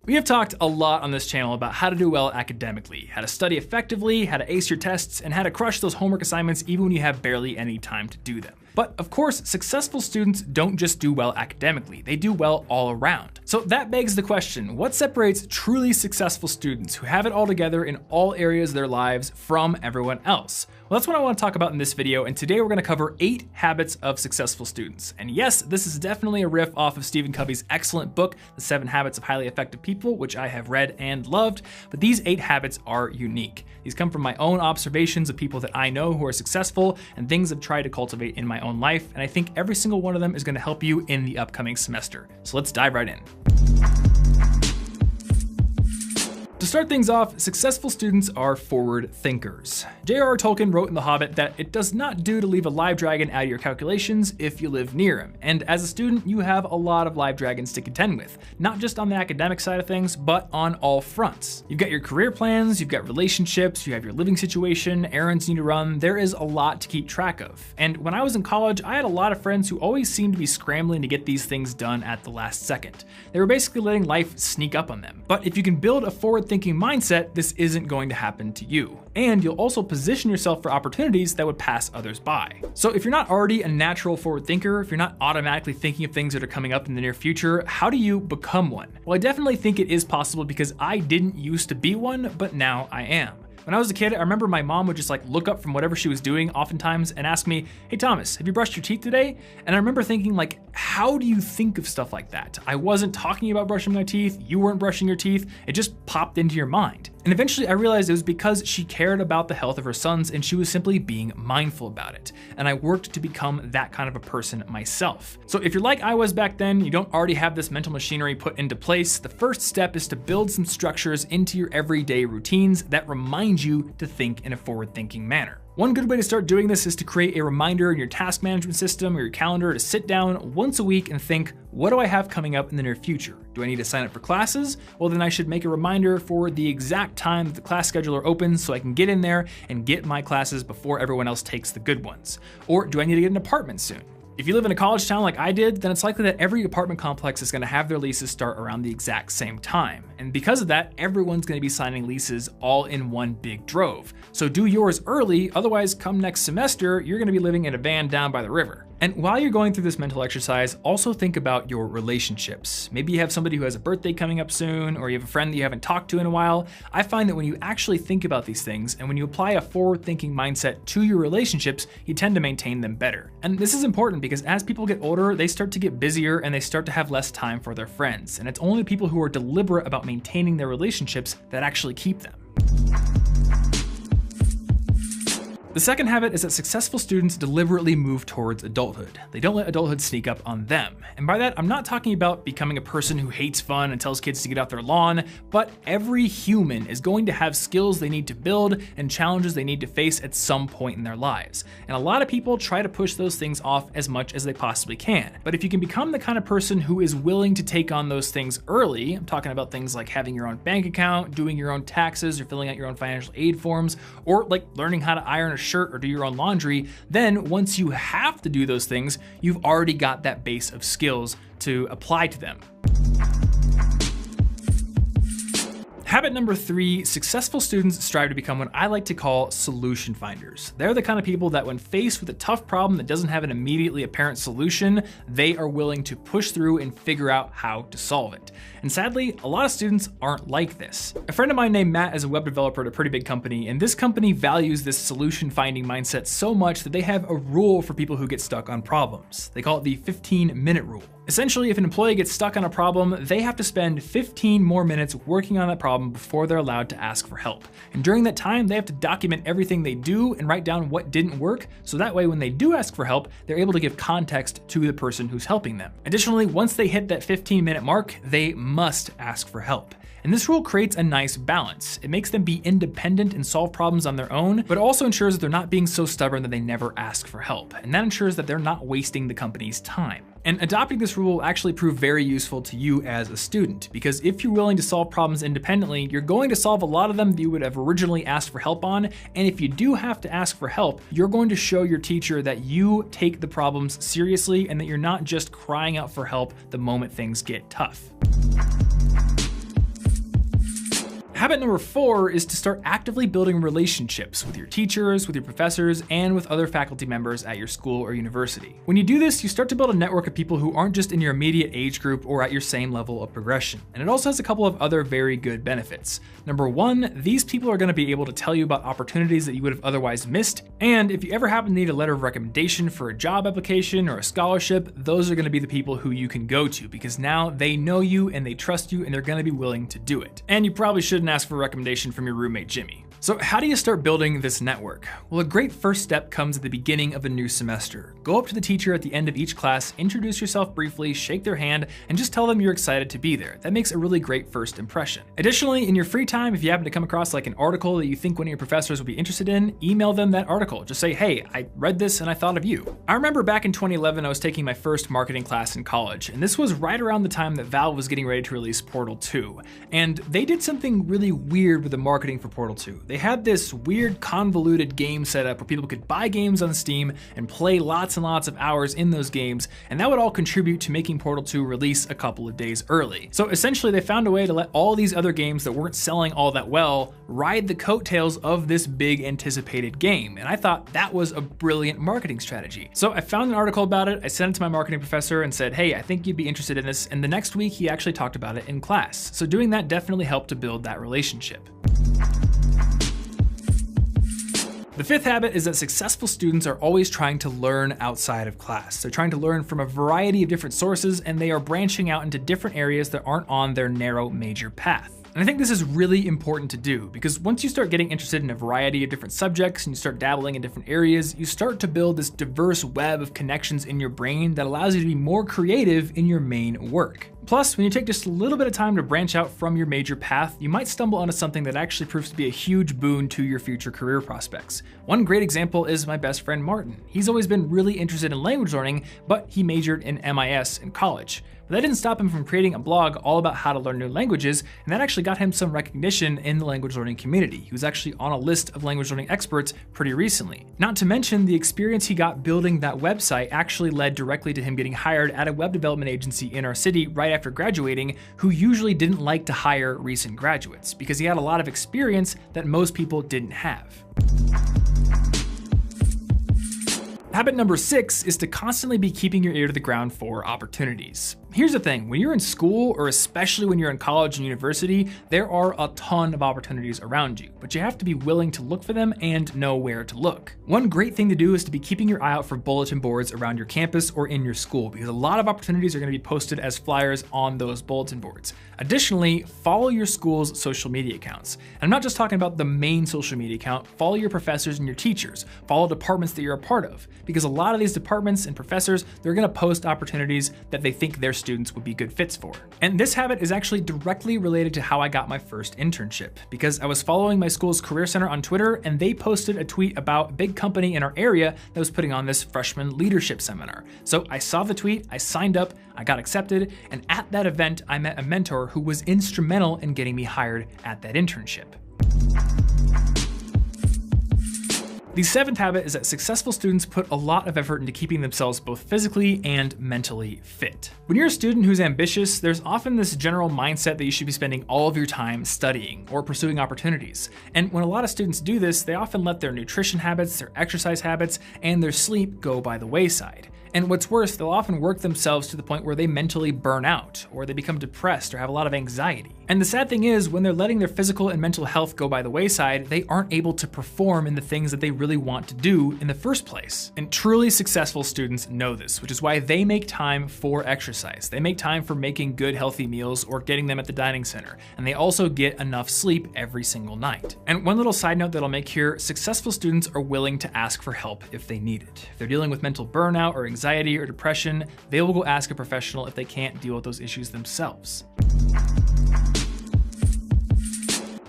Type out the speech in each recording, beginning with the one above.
We have talked a lot on this channel about how to do well academically, how to study effectively, how to ace your tests, and how to crush those homework assignments even when you have barely any time to do them. But of course, successful students don't just do well academically, they do well all around. So that begs the question, what separates truly successful students who have it all together in all areas of their lives from everyone else? Well, that's what I want to talk about in this video, and today we're going to cover 8 habits of successful students. And yes, this is definitely a riff off of Stephen Covey's excellent book, The 7 Habits of Highly Effective People, which I have read and loved, but these 8 habits are unique. These come from my own observations of people that I know who are successful and things I've tried to cultivate in my own life, and I think every single one of them is going to help you in the upcoming semester. So let's dive right in. To start things off, successful students are forward thinkers. J.R.R. Tolkien wrote in The Hobbit that it does not do to leave a live dragon out of your calculations if you live near him. And as a student, you have a lot of live dragons to contend with, not just on the academic side of things, but on all fronts. You've got your career plans, you've got relationships, you have your living situation, errands you need to run. There is a lot to keep track of. And when I was in college, I had a lot of friends who always seemed to be scrambling to get these things done at the last second. They were basically letting life sneak up on them. But if you can build a forward-thinking mindset, this isn't going to happen to you. And you'll also position yourself for opportunities that would pass others by. So if you're not already a natural forward thinker, if you're not automatically thinking of things that are coming up in the near future, how do you become one? Well, I definitely think it is possible because I didn't used to be one, but now I am. When I was a kid, I remember my mom would just look up from whatever she was doing oftentimes and ask me, "Hey Thomas, have you brushed your teeth today?" And I remember thinking how do you think of stuff like that? I wasn't talking about brushing my teeth, you weren't brushing your teeth, it just popped into your mind. And eventually I realized it was because she cared about the health of her sons and she was simply being mindful about it. And I worked to become that kind of a person myself. So if you're like I was back then, you don't already have this mental machinery put into place, the first step is to build some structures into your everyday routines that remind you to think in a forward-thinking manner. One good way to start doing this is to create a reminder in your task management system or your calendar to sit down once a week and think, what do I have coming up in the near future? Do I need to sign up for classes? Well, then I should make a reminder for the exact time that the class scheduler opens so I can get in there and get my classes before everyone else takes the good ones. Or do I need to get an apartment soon? If you live in a college town like I did, then it's likely that every apartment complex is going to have their leases start around the exact same time. And because of that, everyone's going to be signing leases all in one big drove. So do yours early, otherwise come next semester, you're going to be living in a van down by the river. And while you're going through this mental exercise, also think about your relationships. Maybe you have somebody who has a birthday coming up soon, or you have a friend that you haven't talked to in a while. I find that when you actually think about these things, and when you apply a forward-thinking mindset to your relationships, you tend to maintain them better. And this is important because as people get older, they start to get busier and they start to have less time for their friends. And it's only people who are deliberate about maintaining their relationships that actually keep them. The second habit is that successful students deliberately move towards adulthood. They don't let adulthood sneak up on them. And by that, I'm not talking about becoming a person who hates fun and tells kids to get off their lawn, but every human is going to have skills they need to build and challenges they need to face at some point in their lives. And a lot of people try to push those things off as much as they possibly can. But if you can become the kind of person who is willing to take on those things early, I'm talking about things like having your own bank account, doing your own taxes, or filling out your own financial aid forms, or learning how to iron a shirt or do your own laundry, then once you have to do those things, you've already got that base of skills to apply to them. Habit number 3, successful students strive to become what I like to call solution finders. They're the kind of people that when faced with a tough problem that doesn't have an immediately apparent solution, they are willing to push through and figure out how to solve it. And sadly, a lot of students aren't like this. A friend of mine named Matt is a web developer at a pretty big company, and this company values this solution finding mindset so much that they have a rule for people who get stuck on problems. They call it the 15-minute rule. Essentially, if an employee gets stuck on a problem, they have to spend 15 more minutes working on that problem before they're allowed to ask for help. And during that time, they have to document everything they do and write down what didn't work, so that way when they do ask for help, they're able to give context to the person who's helping them. Additionally, once they hit that 15-minute mark, they must ask for help. And this rule creates a nice balance. It makes them be independent and solve problems on their own, but also ensures that they're not being so stubborn that they never ask for help. And that ensures that they're not wasting the company's time. And adopting this rule will actually prove very useful to you as a student, because if you're willing to solve problems independently, you're going to solve a lot of them that you would have originally asked for help on. And if you do have to ask for help, you're going to show your teacher that you take the problems seriously and that you're not just crying out for help the moment things get tough. Habit number 4 is to start actively building relationships with your teachers, with your professors, and with other faculty members at your school or university. When you do this, you start to build a network of people who aren't just in your immediate age group or at your same level of progression. And it also has a couple of other very good benefits. Number 1, these people are going to be able to tell you about opportunities that you would have otherwise missed. And if you ever happen to need a letter of recommendation for a job application or a scholarship, those are going to be the people who you can go to because now they know you and they trust you and they're going to be willing to do it. And you probably shouldn't ask for a recommendation from your roommate Jimmy. So how do you start building this network? Well, a great first step comes at the beginning of a new semester. Go up to the teacher at the end of each class, introduce yourself briefly, shake their hand, and just tell them you're excited to be there. That makes a really great first impression. Additionally, in your free time, if you happen to come across like an article that you think one of your professors would be interested in, email them that article. Just say, hey, I read this and I thought of you. I remember back in 2011, I was taking my first marketing class in college, and this was right around the time that Valve was getting ready to release Portal 2. And they did something really weird with the marketing for Portal 2. They had this weird convoluted game setup where people could buy games on Steam and play lots and lots of hours in those games, and that would all contribute to making Portal 2 release a couple of days early. So essentially they found a way to let all these other games that weren't selling all that well ride the coattails of this big anticipated game, and I thought that was a brilliant marketing strategy. So I found an article about it, I sent it to my marketing professor and said, hey, I think you'd be interested in this, and the next week he actually talked about it in class. So doing that definitely helped to build that relationship. The 5th habit is that successful students are always trying to learn outside of class. They're trying to learn from a variety of different sources, and they are branching out into different areas that aren't on their narrow major path. And I think this is really important to do because once you start getting interested in a variety of different subjects and you start dabbling in different areas, you start to build this diverse web of connections in your brain that allows you to be more creative in your main work. Plus, when you take just a little bit of time to branch out from your major path, you might stumble onto something that actually proves to be a huge boon to your future career prospects. One great example is my best friend Martin. He's always been really interested in language learning, but he majored in MIS in college. But that didn't stop him from creating a blog all about how to learn new languages, and that actually got him some recognition in the language learning community. He was actually on a list of language learning experts pretty recently. Not to mention, the experience he got building that website actually led directly to him getting hired at a web development agency in our city right after graduating, who usually didn't like to hire recent graduates because he had a lot of experience that most people didn't have. Habit number 6 is to constantly be keeping your ear to the ground for opportunities. Here's the thing, when you're in school, or especially when you're in college and university, there are a ton of opportunities around you, but you have to be willing to look for them and know where to look. One great thing to do is to be keeping your eye out for bulletin boards around your campus or in your school, because a lot of opportunities are going to be posted as flyers on those bulletin boards. Additionally, follow your school's social media accounts. And I'm not just talking about the main social media account, follow your professors and your teachers, follow departments that you're a part of, because a lot of these departments and professors, they're going to post opportunities that they think their students would be good fits for. And this habit is actually directly related to how I got my first internship, because I was following my school's career center on Twitter, and they posted a tweet about a big company in our area that was putting on this freshman leadership seminar. So I saw the tweet, I signed up, I got accepted, and at that event, I met a mentor who was instrumental in getting me hired at that internship. The 7th habit is that successful students put a lot of effort into keeping themselves both physically and mentally fit. When you're a student who's ambitious, there's often this general mindset that you should be spending all of your time studying or pursuing opportunities. And when a lot of students do this, they often let their nutrition habits, their exercise habits, and their sleep go by the wayside. And what's worse, they'll often work themselves to the point where they mentally burn out, or they become depressed or have a lot of anxiety. And the sad thing is, when they're letting their physical and mental health go by the wayside, they aren't able to perform in the things that they really want to do in the first place. And truly successful students know this, which is why they make time for exercise. They make time for making good, healthy meals or getting them at the dining center. And they also get enough sleep every single night. And one little side note that I'll make here, successful students are willing to ask for help if they need it. If they're dealing with mental burnout or anxiety or depression, they will go ask a professional if they can't deal with those issues themselves.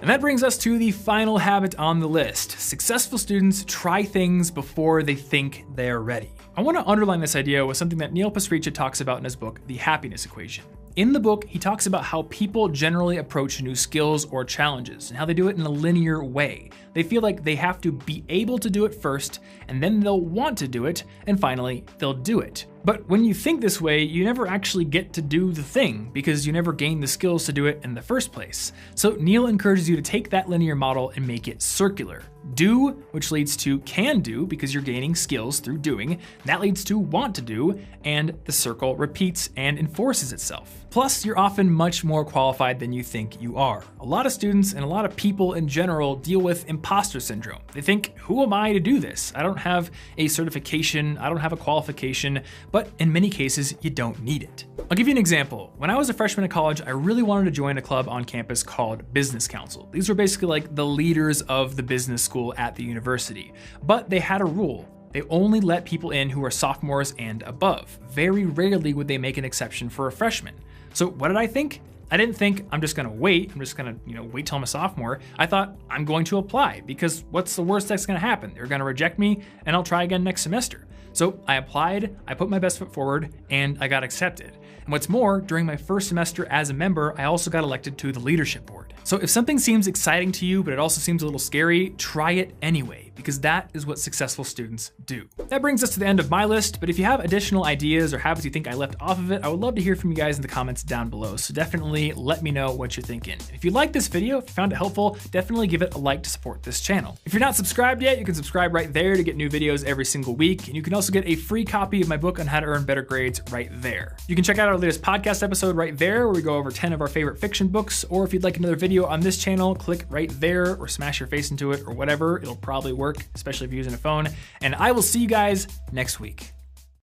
And that brings us to the final habit on the list. Successful students try things before they think they're ready. I want to underline this idea with something that Neil Pasricha talks about in his book, The Happiness Equation. In the book, he talks about how people generally approach new skills or challenges and how they do it in a linear way. They feel like they have to be able to do it first, and then they'll want to do it, and finally, they'll do it. But when you think this way, you never actually get to do the thing because you never gain the skills to do it in the first place. So Neil encourages you to take that linear model and make it circular. Do, which leads to can do because you're gaining skills through doing. That leads to want to do, and the circle repeats and enforces itself. Plus, you're often much more qualified than you think you are. A lot of students and a lot of people in general deal with imposter syndrome. They think, who am I to do this? I don't have a certification, I don't have a qualification, but in many cases, you don't need it. I'll give you an example. When I was a freshman in college, I really wanted to join a club on campus called Business Council. These were basically like the leaders of the business school at the university. But they had a rule. They only let people in who are sophomores and above. Very rarely would they make an exception for a freshman. So what did I think? I didn't think I'm just gonna wait. I'm just gonna, wait till I'm a sophomore. I thought I'm going to apply because what's the worst that's gonna happen? They're gonna reject me and I'll try again next semester. So I applied, I put my best foot forward, and I got accepted. And what's more, during my first semester as a member, I also got elected to the leadership board. So if something seems exciting to you, but it also seems a little scary, try it anyway, because that is what successful students do. That brings us to the end of my list, but if you have additional ideas or habits you think I left off of it, I would love to hear from you guys in the comments down below. So definitely let me know what you're thinking. If you liked this video, if you found it helpful, definitely give it a like to support this channel. If you're not subscribed yet, you can subscribe right there to get new videos every single week. And you can also get a free copy of my book on how to earn better grades right there. You can check out our latest podcast episode right there, where we go over 10 of our favorite fiction books. Or if you'd like another video on this channel, click right there or smash your face into it or whatever. It'll probably work, especially if you're using a phone. And I will see you guys next week.